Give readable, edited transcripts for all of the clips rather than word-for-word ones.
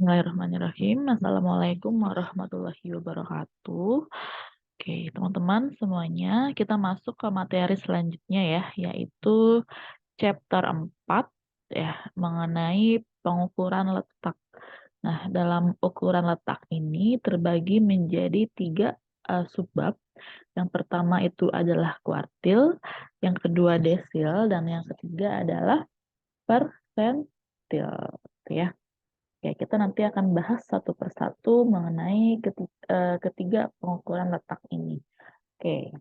Bismillahirrahmanirrahim. Assalamualaikum warahmatullahi wabarakatuh. Oke, teman-teman semuanya, kita masuk ke materi selanjutnya ya, yaitu chapter 4 ya, mengenai pengukuran letak. Nah, dalam ukuran letak ini terbagi menjadi 3 subbab. Yang pertama itu adalah kuartil, yang kedua desil, dan yang ketiga adalah persentil, ya. Oke, kita nanti akan bahas satu persatu mengenai ketiga pengukuran letak ini. Oke,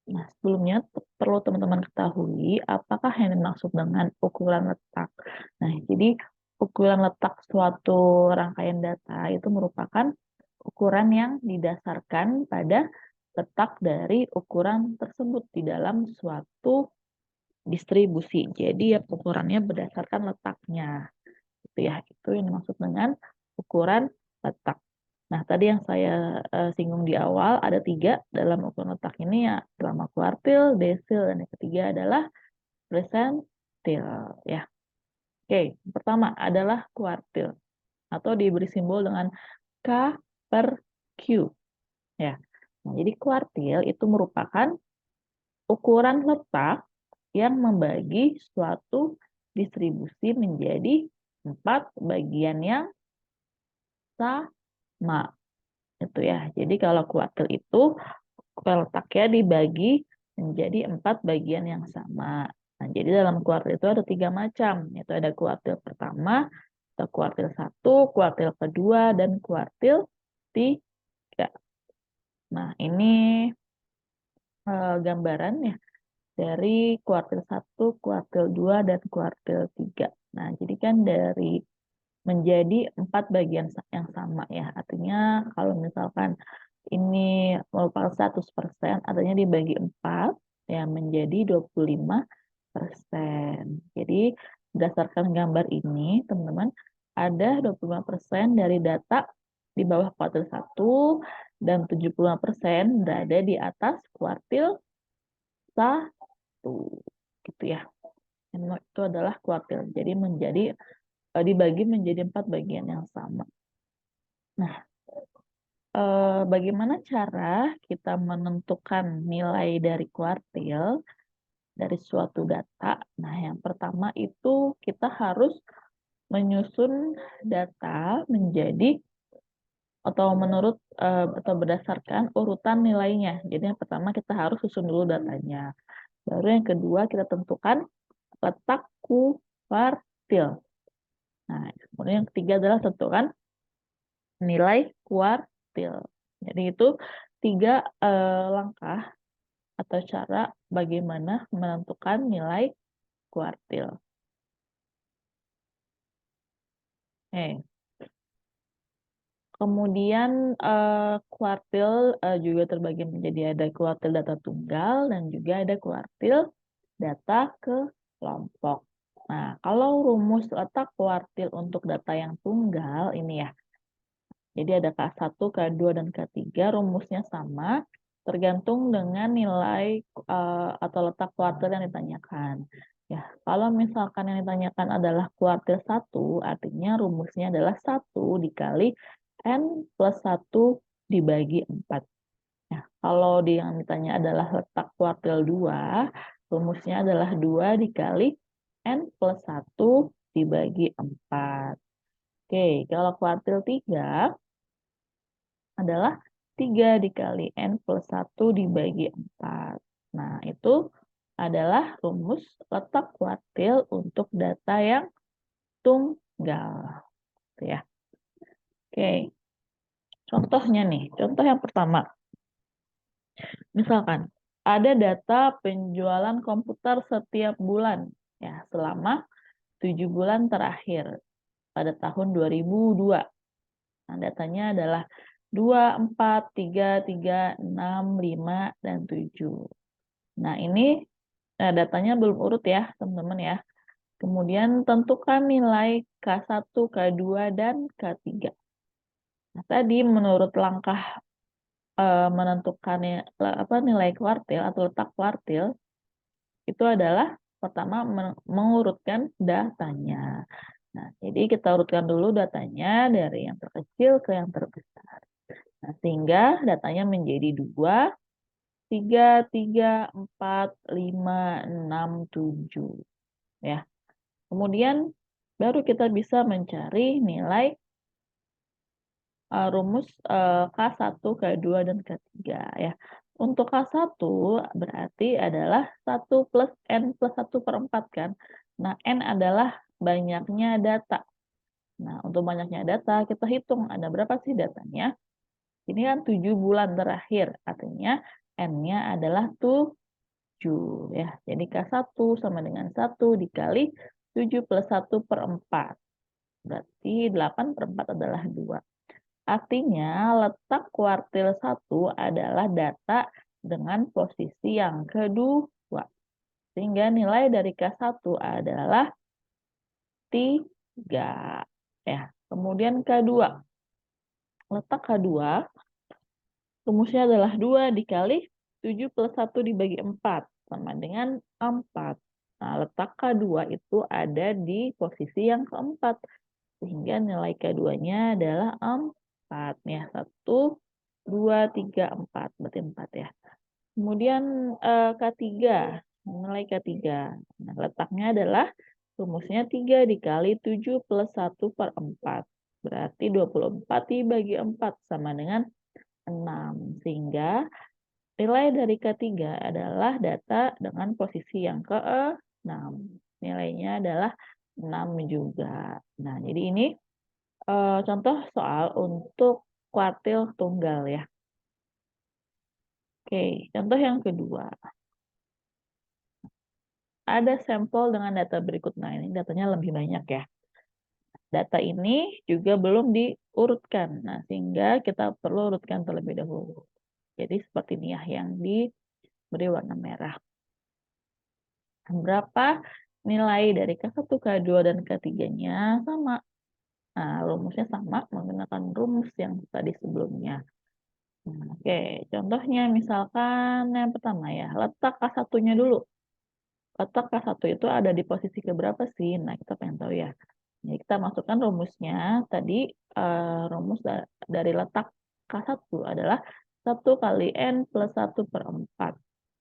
nah sebelumnya perlu teman-teman ketahui apakah yang dimaksud dengan ukuran letak. Nah, jadi ukuran letak suatu rangkaian data itu merupakan ukuran yang didasarkan pada letak dari ukuran tersebut di dalam suatu distribusi. Jadi ya ukurannya berdasarkan letaknya. Gitu ya. Itu yang dimaksud dengan ukuran letak. Nah, tadi yang saya singgung di awal ada 3 dalam ukuran letak ini ya, pertama kuartil, desil, dan yang ketiga adalah persentil ya. Oke, pertama adalah kuartil atau diberi simbol dengan K per Q ya. Nah, jadi kuartil itu merupakan ukuran letak yang membagi suatu distribusi menjadi 4 bagian yang sama itu ya. Jadi kalau kuartil itu letaknya dibagi menjadi 4 bagian yang sama. Nah, jadi dalam kuartil itu ada 3 macam, yaitu ada kuartil pertama, atau kuartil 1, kuartil kedua, dan kuartil 3. Nah, ini gambaran ya dari kuartil 1, kuartil 2, dan kuartil 3. Nah, jadi kan dari menjadi 4 bagian yang sama ya. Artinya kalau misalkan ini merupakan 100%, artinya dibagi 4 ya menjadi 25%. Jadi berdasarkan gambar ini, teman-teman, ada 25% dari data di bawah kuartil 1 dan 75% berada di atas kuartil 1. Gitu ya. Itu adalah kuartil. Jadi dibagi menjadi 4 bagian yang sama. Nah, bagaimana cara kita menentukan nilai dari kuartil dari suatu data? Nah, yang pertama itu kita harus menyusun data menjadi atau menurut atau berdasarkan urutan nilainya. Jadi yang pertama kita harus susun dulu datanya. Baru yang kedua kita tentukan letak kuartil. Nah, kemudian yang ketiga adalah tentukan nilai kuartil. Jadi itu 3 langkah atau cara bagaimana menentukan nilai kuartil. Kemudian kuartil juga terbagi menjadi ada kuartil data tunggal dan juga ada kuartil data kelompok. Nah, kalau rumus letak kuartil untuk data yang tunggal ini ya, jadi ada K1, K2, dan K3, rumusnya sama, tergantung dengan nilai atau letak kuartil yang ditanyakan. Ya, kalau misalkan yang ditanyakan adalah kuartil 1, artinya rumusnya adalah 1 dikali N plus 1 dibagi 4. Nah, kalau yang ditanya adalah letak kuartil 2, rumusnya adalah 2 dikali N plus 1 dibagi 4. Oke, kalau kuartil 3, adalah 3 dikali N plus 1 dibagi 4. Nah, itu adalah rumus letak kuartil untuk data yang tunggal. Ya. Oke, contohnya nih, contoh yang pertama. Misalkan, ada data penjualan komputer setiap bulan ya selama 7 bulan terakhir pada tahun 2002. Nah, datanya adalah 2, 4, 3, 3, 6, 5, dan 7. Nah, ini datanya belum urut ya, teman-teman ya. Kemudian tentukan nilai K1, K2, dan K3. Nah, tadi menurut langkah menentukan nilai kuartil atau letak kuartil, itu adalah pertama mengurutkan datanya. Nah, jadi kita urutkan dulu datanya dari yang terkecil ke yang terbesar. Nah, sehingga datanya menjadi 2, 3, 3, 4, 5, 6, 7. Ya. Kemudian baru kita bisa mencari nilai rumus K1, K2, dan K3 ya. Untuk K1 berarti adalah 1 plus N plus 1 per 4 kan. Nah, N adalah banyaknya data. Nah, untuk banyaknya data, kita hitung ada berapa sih datanya. Ini kan 7 bulan terakhir, artinya N-nya adalah 7. Ya. Jadi K1 sama dengan 1 dikali 7 plus 1 per 4. Berarti 8 per 4 adalah 2. Artinya letak kuartil 1 adalah data dengan posisi yang kedua. Sehingga nilai dari K1 adalah 3. Ya. Kemudian K2. Letak K2 rumusnya adalah 2 dikali 7 plus 1 dibagi 4 sama dengan 4. Nah, letak K2 itu ada di posisi yang keempat. Sehingga nilai K2-nya adalah 4. Ya, 1, 2, 3, 4. Berarti 4 ya. Kemudian K3. Nilai K3. Nah, letaknya adalah rumusnya 3 dikali 7 plus 1 per 4. Berarti 24 dibagi 4 sama dengan 6. Sehingga nilai dari K3 adalah data dengan posisi yang ke-6. Nilainya adalah 6 juga. Nah, jadi ini contoh soal untuk kuartil tunggal ya. Oke, contoh yang kedua. Ada sampel dengan data berikut. Nah, ini datanya lebih banyak ya. Data ini juga belum diurutkan. Nah, sehingga kita perlu urutkan terlebih dahulu. Jadi seperti ini ya, yang diberi warna merah. Berapa nilai dari K1, K2, dan K3-nya sama. Nah, rumusnya sama menggunakan rumus yang tadi sebelumnya. Nah, oke, contohnya misalkan yang pertama ya, letak K1-nya dulu. Letak K1 itu ada di posisi keberapa sih? Nah, kita pengen tahu ya. Jadi kita masukkan rumusnya. Tadi rumus dari letak K1 adalah 1 kali N plus 1 per 4.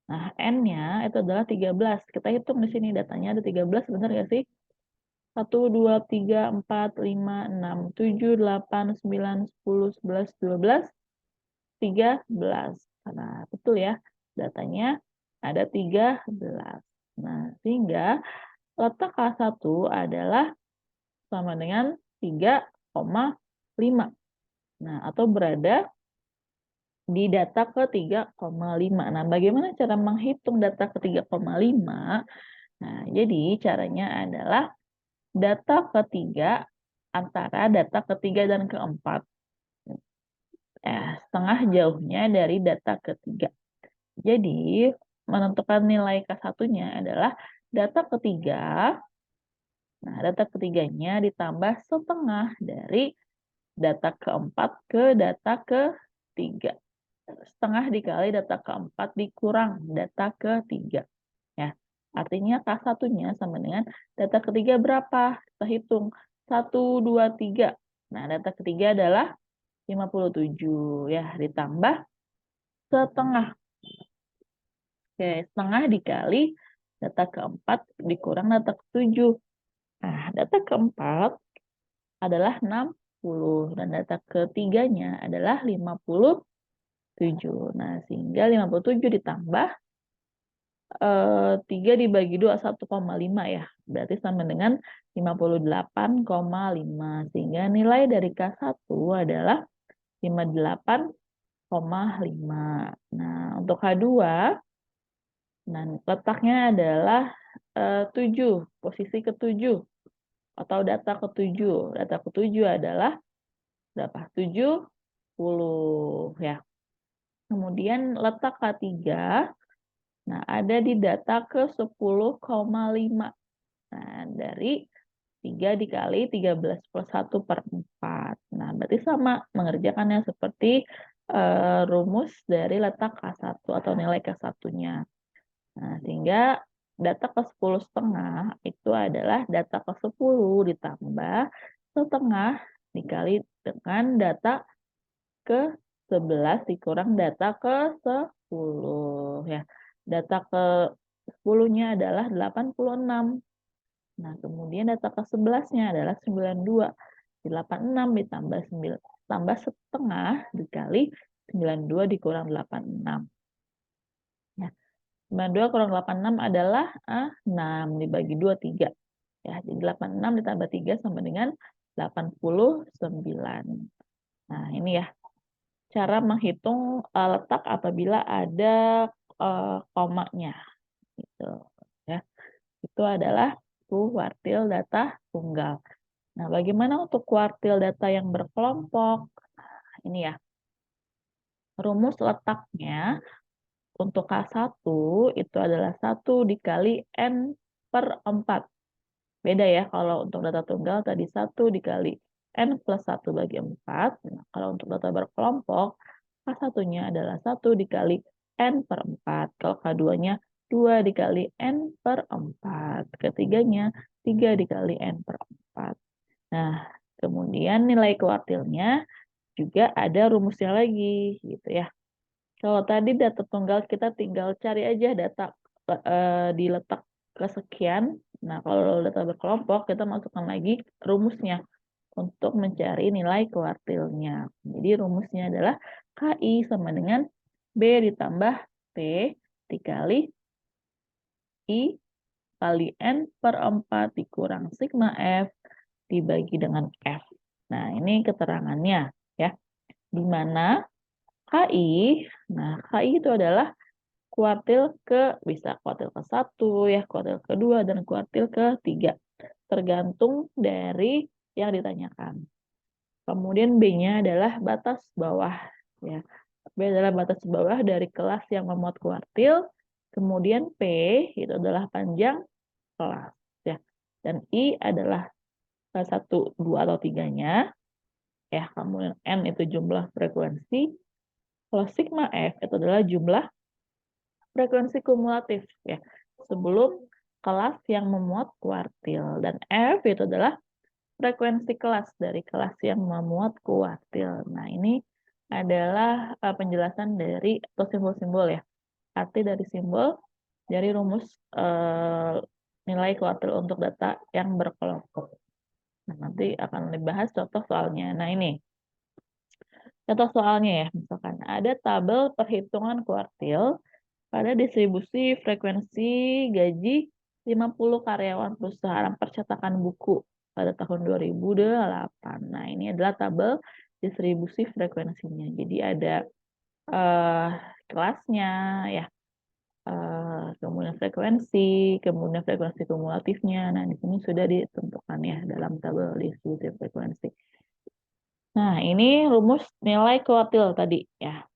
Nah, N-nya itu adalah 13. Kita hitung di sini datanya ada 13, benar nggak sih? 1, 2, 3, 4, 5, 6, 7, 8, 9, 10, 11, 12, 13. Nah, betul ya. Datanya ada 13. Nah, sehingga letak K1 adalah sama dengan 3,5. Nah, atau berada di data ke 3,5. Nah, bagaimana cara menghitung data ke 3,5? Nah, jadi caranya adalah data ketiga antara data ketiga dan keempat. Setengah jauhnya dari data ketiga. Jadi, menentukan nilai K1-nya adalah data ketiga. Nah, data ketiganya ditambah setengah dari data keempat ke data ketiga. Setengah dikali data keempat dikurang data ketiga. Ya, artinya K1-nya sama dengan data ketiga berapa? Kita hitung. 1, 2, 3. Nah, data ketiga adalah 57. Ya, ditambah setengah. Oke, setengah dikali data keempat dikurang data ketujuh. Nah, data keempat adalah 60 dan data ketiganya adalah 57. Nah, sehingga 57 ditambah 3 dibagi 2, 1,5 ya. Berarti sama dengan 58,5. Sehingga nilai dari K1 adalah 58,5. Nah, untuk K2, nah, letaknya adalah 7, posisi ke-7 atau data ke-7. Data ke-7 adalah berapa? 70 ya. Kemudian letak K3, nah ada di data ke-10,5. Nah, dari 3 dikali 13 plus 1 per 4. Nah, berarti sama mengerjakannya seperti rumus dari letak K1 atau nilai K1-nya. Nah, sehingga data ke 10,5 itu adalah data ke 10 ditambah setengah dikali dengan data ke 11 dikurang data ke 10 ya. Data ke 10-nya adalah 86. Nah, kemudian data ke 11-nya adalah 92. 86 ditambah 9 tambah setengah dikali 92 dikurang 86. Ya. 92 kurang 86 adalah 6 dibagi 2, 3. Ya, jadi 86 ditambah 3 sama dengan 89. Nah, ini ya cara menghitung letak apabila ada komanya. Gitu. Ya. Itu adalah kuartil data tunggal. Nah, bagaimana untuk kuartil data yang berkelompok? Ini ya, rumus letaknya untuk K1 itu adalah 1 dikali N per 4. Beda ya, kalau untuk data tunggal tadi 1 dikali N plus 1 bagi 4. Nah, kalau untuk data berkelompok, K1-nya adalah 1 dikali N per 4. Kalau K2-nya 2 dikali N per 4. Ketiganya 3 dikali N per 4. Nah, kemudian nilai kuartilnya juga ada rumusnya lagi, gitu ya. Kalau tadi data tunggal kita tinggal cari aja data diletak kesekian. Nah, kalau data berkelompok kita masukkan lagi rumusnya untuk mencari nilai kuartilnya. Jadi rumusnya adalah KI sama dengan B ditambah P dikali I kali N per 4 dikurang sigma F dibagi dengan F. Nah, ini keterangannya ya. Di mana KI, nah KI itu adalah kuartil bisa kuartil ke-1 ya, kuartil ke-2 dan kuartil ke-3. Tergantung dari yang ditanyakan. Kemudian B-nya adalah batas bawah ya. B adalah batas bawah dari kelas yang memuat kuartil. Kemudian P itu adalah panjang kelas ya. Dan I adalah 1, 2 atau 3-nya ya. Kemudian N itu jumlah frekuensi. Kalau sigma F itu adalah jumlah frekuensi kumulatif ya. Sebelum kelas yang memuat kuartil. Dan F itu adalah frekuensi kelas dari kelas yang memuat kuartil. Nah, ini adalah penjelasan dari atau simbol-simbol ya. Arti dari simbol dari rumus nilai kuartil untuk data yang berkelompok. Nah, nanti akan dibahas contoh soalnya. Nah, ini contoh soalnya ya. Misalkan ada tabel perhitungan kuartil pada distribusi frekuensi gaji 50 karyawan perusahaan percetakan buku pada tahun 2008. Nah, ini adalah tabel distribusi frekuensinya. Jadi ada kelasnya ya, kemudian frekuensi kumulatifnya. Nah, di sini sudah ditentukan ya dalam tabel distribusi frekuensi. Nah, ini rumus nilai kuartil tadi ya.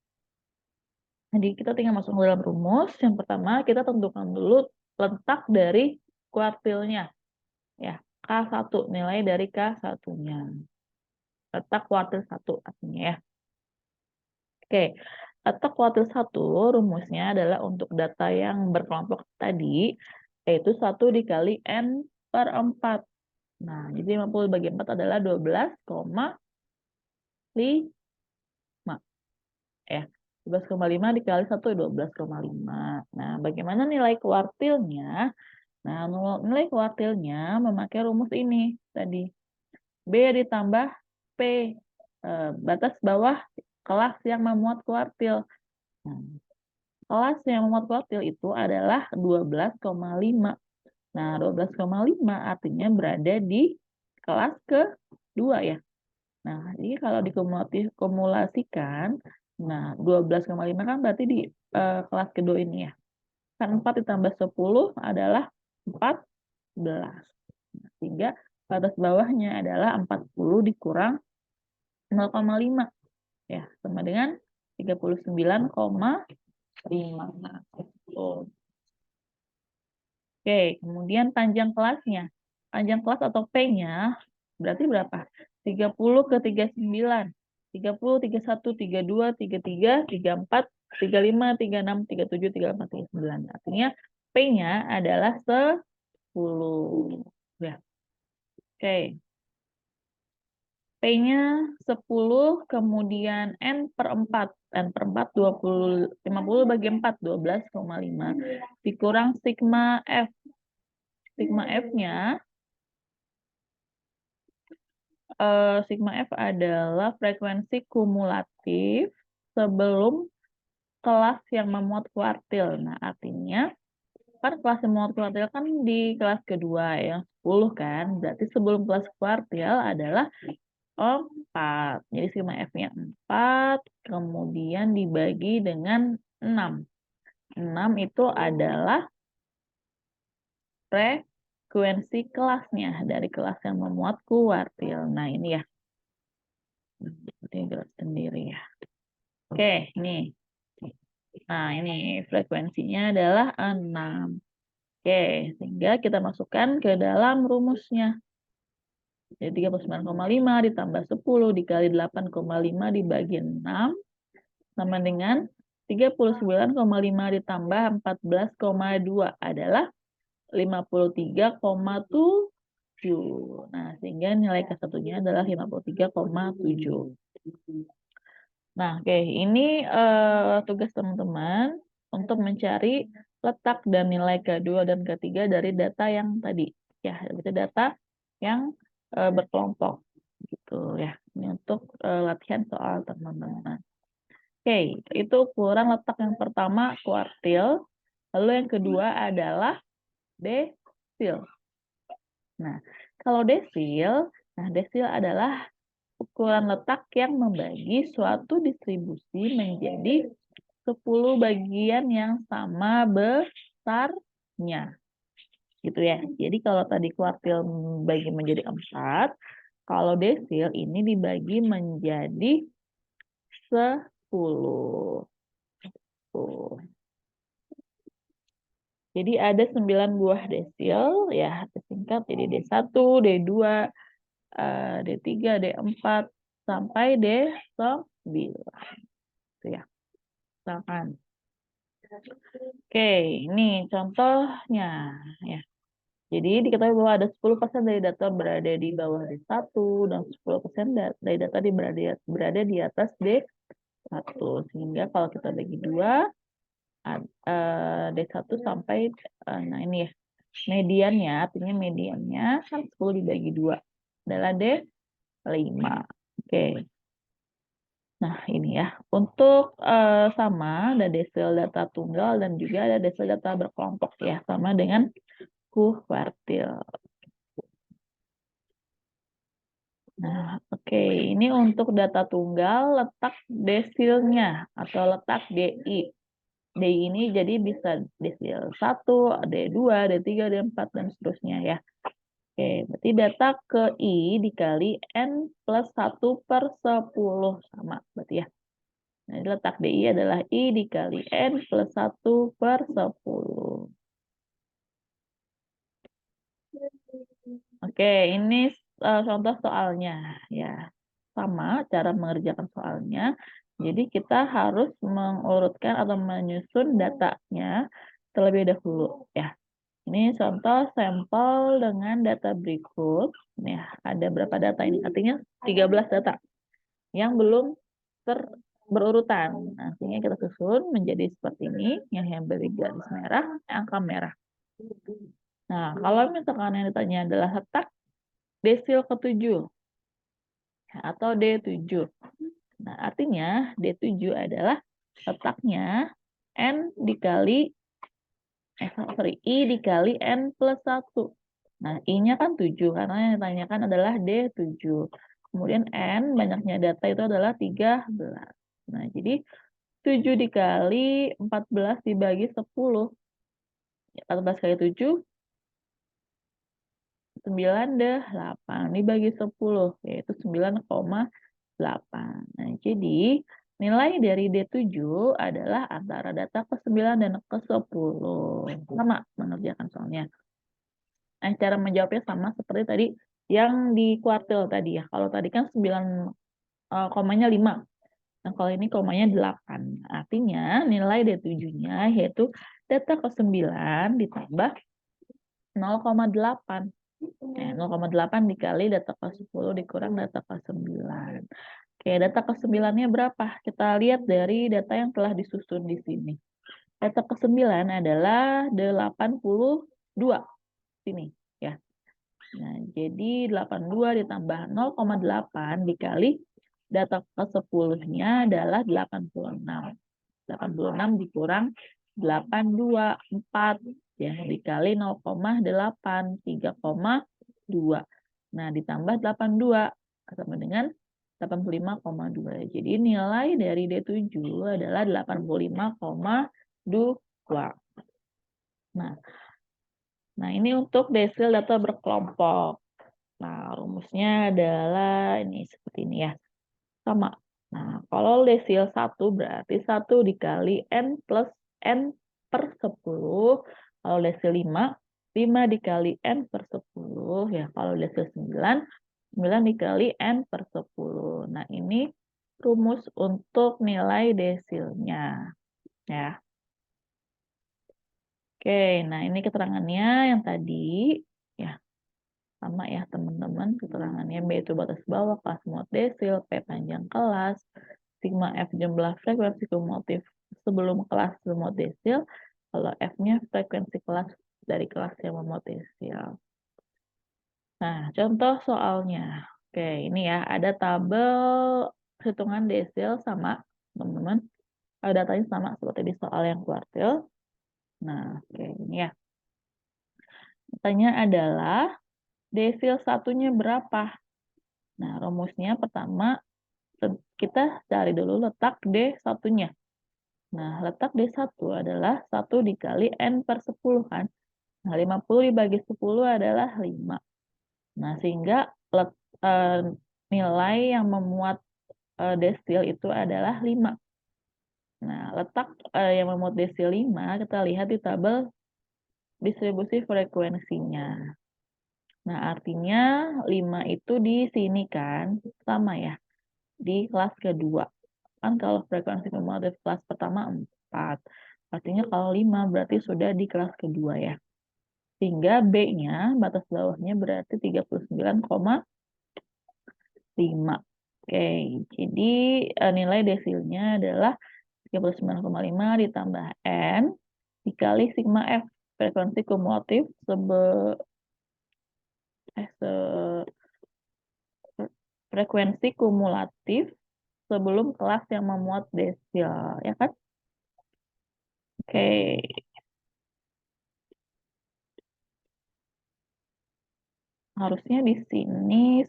Jadi kita tinggal masuk ke dalam rumus. Yang pertama kita tentukan dulu letak dari kuartilnya. Ya, K1, nilai dari K1-nya. Letak kuartil 1 artinya ya. Oke, letak kuartil 1 rumusnya adalah untuk data yang berkelompok tadi, yaitu 1 dikali N per 4. Nah, jadi 50 bagi 4 adalah 12,5. Ya. 12,5 dikali 1, 12,5. Nah, bagaimana nilai kuartilnya? Nah, nilai kuartilnya memakai rumus ini tadi. B ditambah P, batas bawah kelas yang memuat kuartil. Nah, kelas yang memuat kuartil itu adalah 12,5. Nah, 12,5 artinya berada di kelas kedua ya. Nah, jadi kalau dikumulasikan, nah 12,5 kan berarti di kelas kedua ini ya. Kan 4 ditambah 10 adalah 14. Nah, sehingga batas bawahnya adalah 40 dikurang 0,5 ya, sama dengan 39,5. Nah, gitu. Oke, kemudian panjang kelasnya. Panjang kelas atau P-nya berarti berapa? 30 ke 39. 30, 31, 32, 33, 34, 35, 36, 37, 38, 39. Artinya P-nya adalah 10. Ya. Oke. P-nya 10, kemudian N per 4. N per 4, 20, 50 bagi 4, 12,5. Dikurang sigma F. Sigma F-nya, sigma F adalah frekuensi kumulatif sebelum kelas yang memuat kuartil. Nah, artinya, kan kelas yang memuat kuartil kan di kelas kedua, yang 10 kan. Berarti sebelum kelas kuartil adalah 4. Jadi sigma F-nya 4, kemudian dibagi dengan 6. 6 itu adalah frekuensi kelasnya dari kelas yang memuat kuartil. Nah, ini ya. Ini gerak sendiri ya. Oke, ini. Nah, ini frekuensinya adalah 6. Oke, sehingga kita masukkan ke dalam rumusnya. Jadi 39,5 ditambah 10 dikali 8,5 dibagi 6 sama dengan 39,5 ditambah 14,2 adalah 53,7. Nah, sehingga nilai K1-nya adalah 53,7. Nah, oke, ini tugas teman-teman untuk mencari letak dan nilai kedua dan ketiga dari data yang tadi. Ya, itu data yang berkelompok gitu ya. Ini untuk latihan soal teman-teman. Oke, itu ukuran letak yang pertama kuartil, lalu yang kedua adalah desil. Nah, kalau desil, desil adalah ukuran letak yang membagi suatu distribusi menjadi 10 bagian yang sama besarnya. Gitu ya. Jadi kalau tadi kuartil bagi menjadi 4, kalau desil ini dibagi menjadi 10. Tuh. Jadi ada 9 buah desil, ya singkat jadi D1, D2, D3, D4, sampai D9. Itu ya. Misalkan. Oke, ini contohnya. Ya. Jadi diketahui bahwa ada 10% dari data berada di bawah D1 dan 10% dari data berada di atas D1. Sehingga kalau kita bagi 2, D1 sampai, nah ini ya, mediannya, artinya mediannya kan 10 dibagi 2 adalah D5. Oke. Nah, ini ya. Untuk sama, ada desil data tunggal dan juga ada desil data berkelompok ya, sama dengan kuartil. Nah, oke. Ini untuk data tunggal, letak desilnya atau letak DI. DI ini jadi bisa desil 1, D2, D3, D4, dan seterusnya ya. Oke, berarti data ke I dikali N plus 1 per 10. Sama, berarti ya. Nah, letak DI adalah I dikali N plus 1 per 10. Oke, ini contoh soalnya. Ya, sama cara mengerjakan soalnya. Jadi kita harus mengurutkan atau menyusun datanya terlebih dahulu. Ya, ini contoh sampel dengan data berikut. Ya, ada berapa data ini? Artinya 13 data yang belum berurutan. Nantinya kita susun menjadi seperti ini, yang beri garis merah, angka merah. Nah, kalau misalkan yang ditanya adalah letak desil ke-7 atau D7. Nah, artinya D7 adalah letaknya N dikali I dikali N plus 1. Nah, I-nya kan 7 karena yang ditanyakan adalah D7. Kemudian N, banyaknya data itu adalah 13. Nah, jadi 7 dikali 14 dibagi 10. 14 kali 7, 98 dibagi 10, yaitu 9,8. Nah, jadi nilai dari D7 adalah antara data ke-9 dan ke-10. Sama mengerjakan soalnya. Nah, cara menjawabnya sama seperti tadi yang di kuartil tadi ya. Kalau tadi kan 9 komanya 5. Nah, kalau ini komanya 8. Artinya nilai D7-nya yaitu data ke-9 ditambah 0,8. 0,8 dikali data ke-10 dikurang data ke-9. Oke, data ke-9-nya berapa? Kita lihat dari data yang telah disusun di sini. Data ke-9 adalah 82. Sini, ya. Nah, jadi 82 ditambah 0,8 dikali data ke-10-nya adalah 86. 86 dikurang 824 ya, dikali 0,8 3,2. Nah, ditambah 82 sama dengan 85,2. Jadi nilai dari D7 adalah 85,2. Nah, ini untuk desil data berkelompok. Nah, rumusnya adalah ini seperti ini ya. Sama. Nah, kalau desil 1 berarti 1 dikali N plus N per 10. Kalau desil 5, 5 dikali N per 10. Ya, kalau desil 9, 9 dikali N per 10. Nah, ini rumus untuk nilai desilnya. Ya. Oke, nah ini keterangannya yang tadi. Ya, sama ya teman-teman, keterangannya B itu batas bawah kelas muat desil, P panjang kelas, sigma F jumlah frekuensi kumulatif sebelum kelas memuat desil, kalau F-nya frekuensi kelas dari kelas yang memuat desil. Nah, contoh soalnya. Oke, ini ya, ada tabel hitungan desil sama, teman-teman. Datanya sama seperti di soal yang kuartil. Nah, oke, ini ya. Pertanyaan adalah, desil satunya berapa? Nah, rumusnya pertama, kita cari dulu letak D1-nya. Nah, letak D1 adalah 1 dikali N per 10 kan. Nah, 50 dibagi 10 adalah 5. Nah, sehingga nilai yang memuat desil itu adalah 5. Nah, letak yang memuat desil 5, kita lihat di tabel distribusi frekuensinya. Nah, artinya 5 itu di sini kan, sama ya, di kelas kedua. Kan kalau frekuensi kumulatif kelas pertama 4. Artinya kalau 5 berarti sudah di kelas kedua ya. Sehingga B-nya, batas bawahnya berarti 39,5. Oke, jadi nilai desilnya adalah 39,5 ditambah N dikali sigma F, frekuensi kumulatif frekuensi kumulatif sebelum kelas yang memuat desil, ya kan? Oke. Harusnya di sini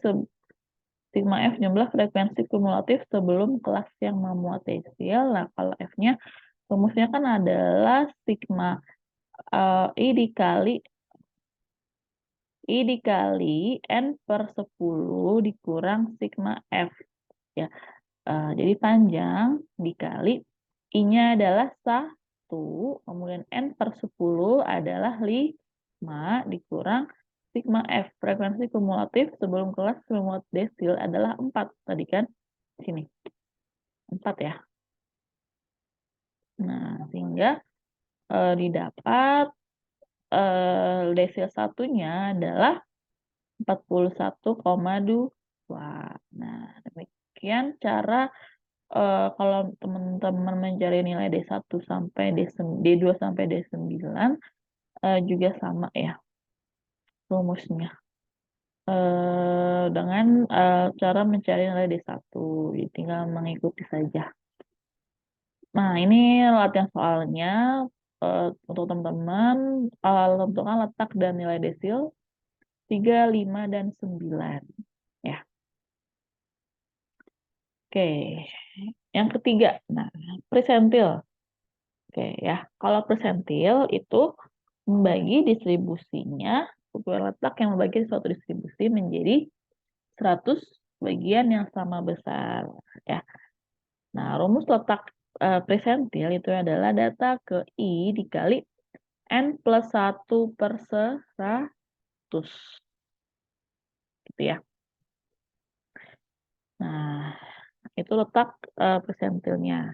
sigma F jumlah frekuensi kumulatif sebelum kelas yang memuat desil. Nah, kalau F-nya, rumusnya kan adalah sigma I dikali N per 10 dikurang sigma F. Ya, jadi panjang dikali I-nya adalah 1, kemudian N per 10 adalah 5 dikurang sigma F. Frekuensi kumulatif sebelum kelas memuat desil adalah 4. Tadi kan sini 4 ya. Nah, sehingga didapat desil satunya adalah 41,2. Nah, demikian cara kalau teman-teman mencari nilai D1 sampai D2 sampai D9 juga sama ya rumusnya. Dengan cara mencari nilai D1, jadi tinggal mengikuti saja. Nah, ini latihan soalnya untuk teman-teman, tentukan letak dan nilai desil 3, 5, dan 9. Ya. Oke, yang ketiga, nah, presentil. Oke ya, kalau presentil itu membagi distribusinya, ukuran letak yang membagi suatu distribusi menjadi 100 bagian yang sama besar. Ya. Nah, rumus letak presentil itu adalah data ke I dikali N plus 1 per 100. Gitu ya. Nah, Itu letak persentilnya.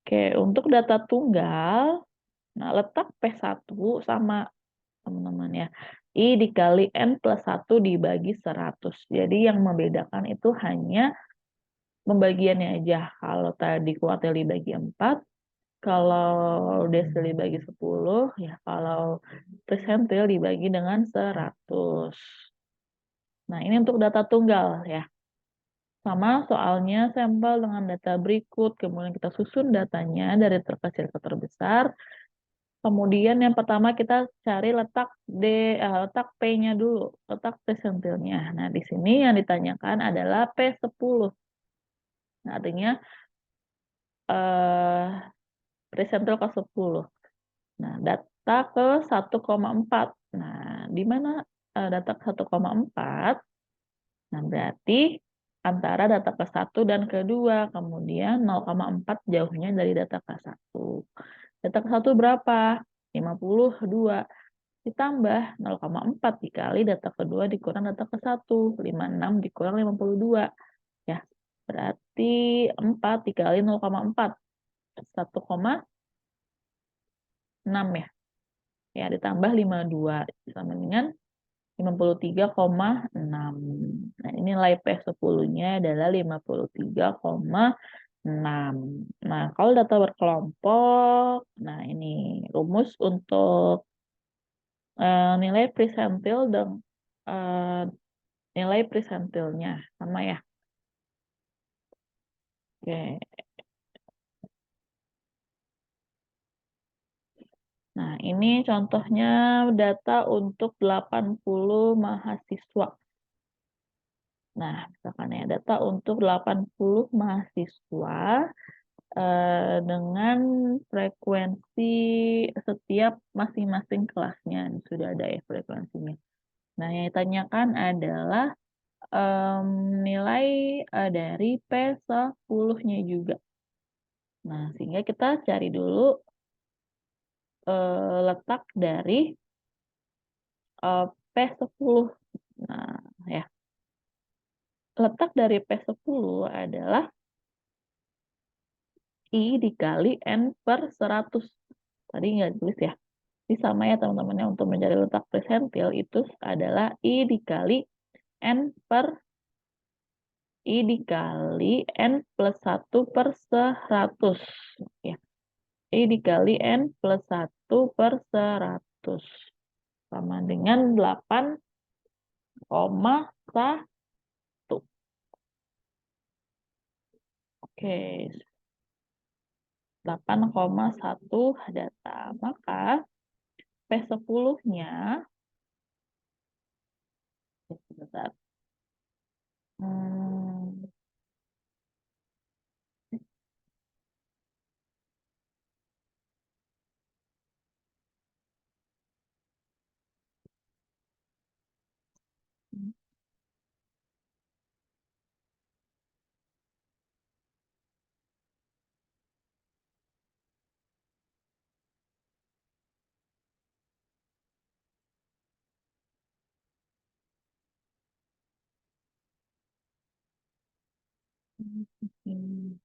Oke, untuk data tunggal, nah letak P1 sama teman-teman ya. I dikali N plus 1 dibagi 100. Jadi yang membedakan itu hanya pembagiannya aja. Kalau tadi kuartil dibagi 4, kalau desil dibagi 10, ya kalau persentil dibagi dengan 100. Nah, ini untuk data tunggal ya. Sama soalnya sampel dengan data berikut, kemudian kita susun datanya dari terkecil ke terbesar. Kemudian yang pertama kita cari letak P-nya dulu, letak persentilnya. Nah, di sini yang ditanyakan adalah P10. Nah, artinya eh, persentil ke 10. Nah, data ke 1,4. Nah, di mana data ke 1,4? Nah, berarti antara data ke 1 dan ke-2, kemudian 0,4 jauhnya dari data ke 1. Data ke 1 berapa? 52. Ditambah 0,4 dikali data kedua dikurang data ke 1. 56 dikurang 52. Ya, berarti 4 dikali 0,4. 1,6 ya. Ya, ditambah 52 sama dengan 53,6. Nah, ini nilai P10-nya adalah 53,6. Nah, kalau data berkelompok, nah ini rumus untuk nilai presentil dan eh, nilai presentilnya sama ya. Oke. Nah, ini contohnya data untuk 80 mahasiswa. Nah, misalkan ya, data untuk 80 mahasiswa dengan frekuensi setiap masing-masing kelasnya. Ini sudah ada ya frekuensinya. Nah, yang ditanyakan adalah nilai dari P10-nya juga. Nah, sehingga kita cari dulu letak dari P10. Nah, ya. Letak dari P10 adalah I dikali N per 100. Tadi nggak tulis ya. Ini sama ya teman-teman ya, untuk mencari letak presentil itu adalah I dikali N plus 1 per 100. Ya. I dikali N plus 1 per 100. Sama dengan 8,1. Oke, 8,1 data. Maka P10-nya, sebentar. Hmm, hmm.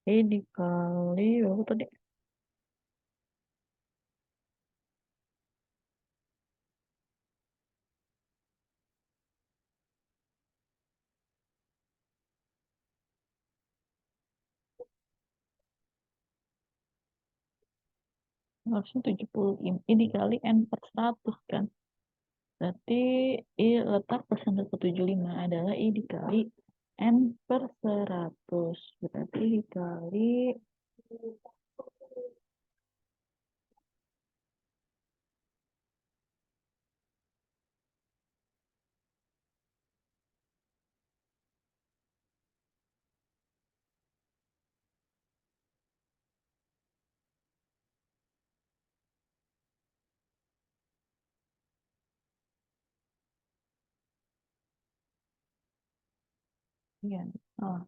E dikali berapa tadi? Harusnya 70 I dikali N per 100 kan. Berarti I letak persentase 75 adalah I dikali N per 100. Berarti dikali ya. Oh,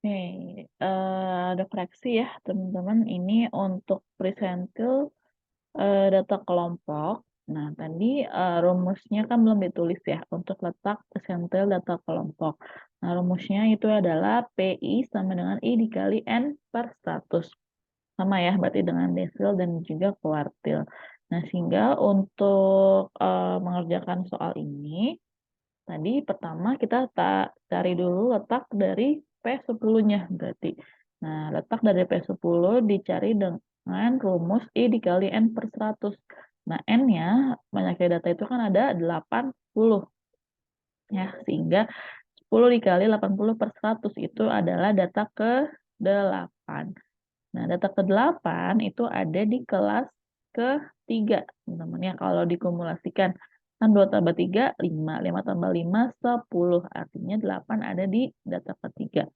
oke. Ada koreksi ya teman-teman. Ini untuk presentil data kelompok. Nah, tadi rumusnya kan belum ditulis ya untuk letak persentil data kelompok. Nah, rumusnya itu adalah PI sama dengan I dikali N per 100. Sama ya, berarti dengan desil dan juga kuartil. Nah, sehingga untuk mengerjakan soal ini, tadi pertama kita cari dulu letak dari P10-nya berarti. Nah, letak dari P10 dicari dengan rumus I dikali N per 100. Nah, N-nya, banyaknya data itu kan ada 80. Ya, sehingga 10 dikali 80 per 100 itu adalah data ke-8. Nah, data ke-8 itu ada di kelas ke-3. Teman-teman ya, kalau dikumulasikan. Kan 2 tambah 3, 5. 5 tambah 5, 10. Artinya 8 ada di data ke-3.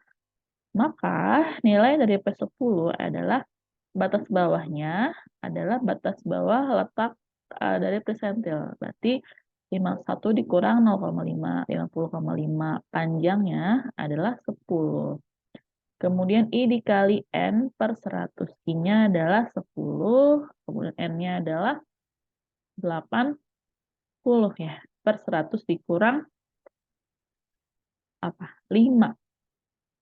Maka nilai dari P10 adalah batas bawahnya adalah batas bawah letak dari persentil. Berarti 51 dikurang 0,5, 50,5. Panjangnya adalah 10. Kemudian I dikali N per 100. I-nya adalah 10, kemudian N-nya adalah 80 ya. Per 100 dikurang apa? 5.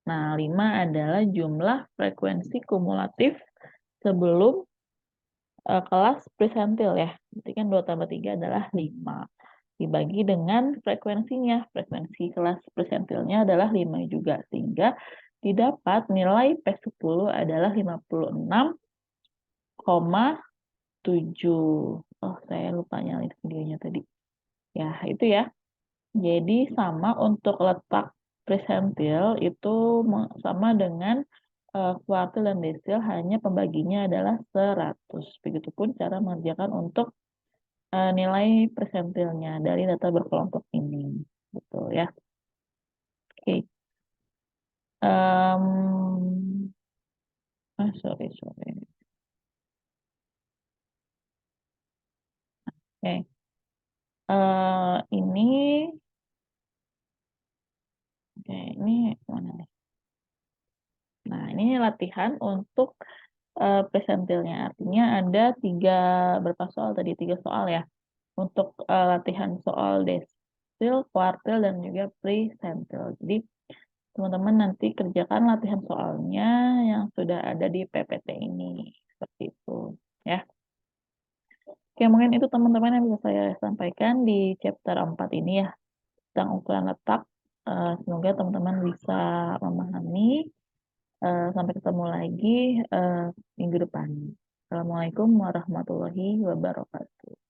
Nah, 5 adalah jumlah frekuensi kumulatif sebelum kelas presentil ya. Berarti kan 2 tambah 3 adalah 5. dibagi dengan frekuensinya. Frekuensi kelas persentilnya adalah 5 juga, sehingga didapat nilai P10 adalah 56,7. Oh, saya lupa nyalin videonya tadi. Ya, itu ya. Jadi sama untuk letak presentil itu sama dengan kuartil dan desil, hanya pembaginya adalah 100. Begitupun cara mengerjakan untuk nilai persentilnya dari data berkelompok ini. Betul ya. Oke. Sorry. Oke. Ini, oke, ini mana nih? Nah, ini latihan untuk presentilnya. Artinya ada berapa soal tadi? 3 soal ya. Untuk latihan soal desil, kuartil, dan juga presentil. Jadi, teman-teman nanti kerjakan latihan soalnya yang sudah ada di PPT ini. Seperti itu. Ya. Oke, mungkin itu teman-teman yang bisa saya sampaikan di chapter 4 ini ya. Tentang ukuran letak. Semoga teman-teman bisa memahami. Sampai ketemu lagi minggu depan. Assalamualaikum warahmatullahi wabarakatuh.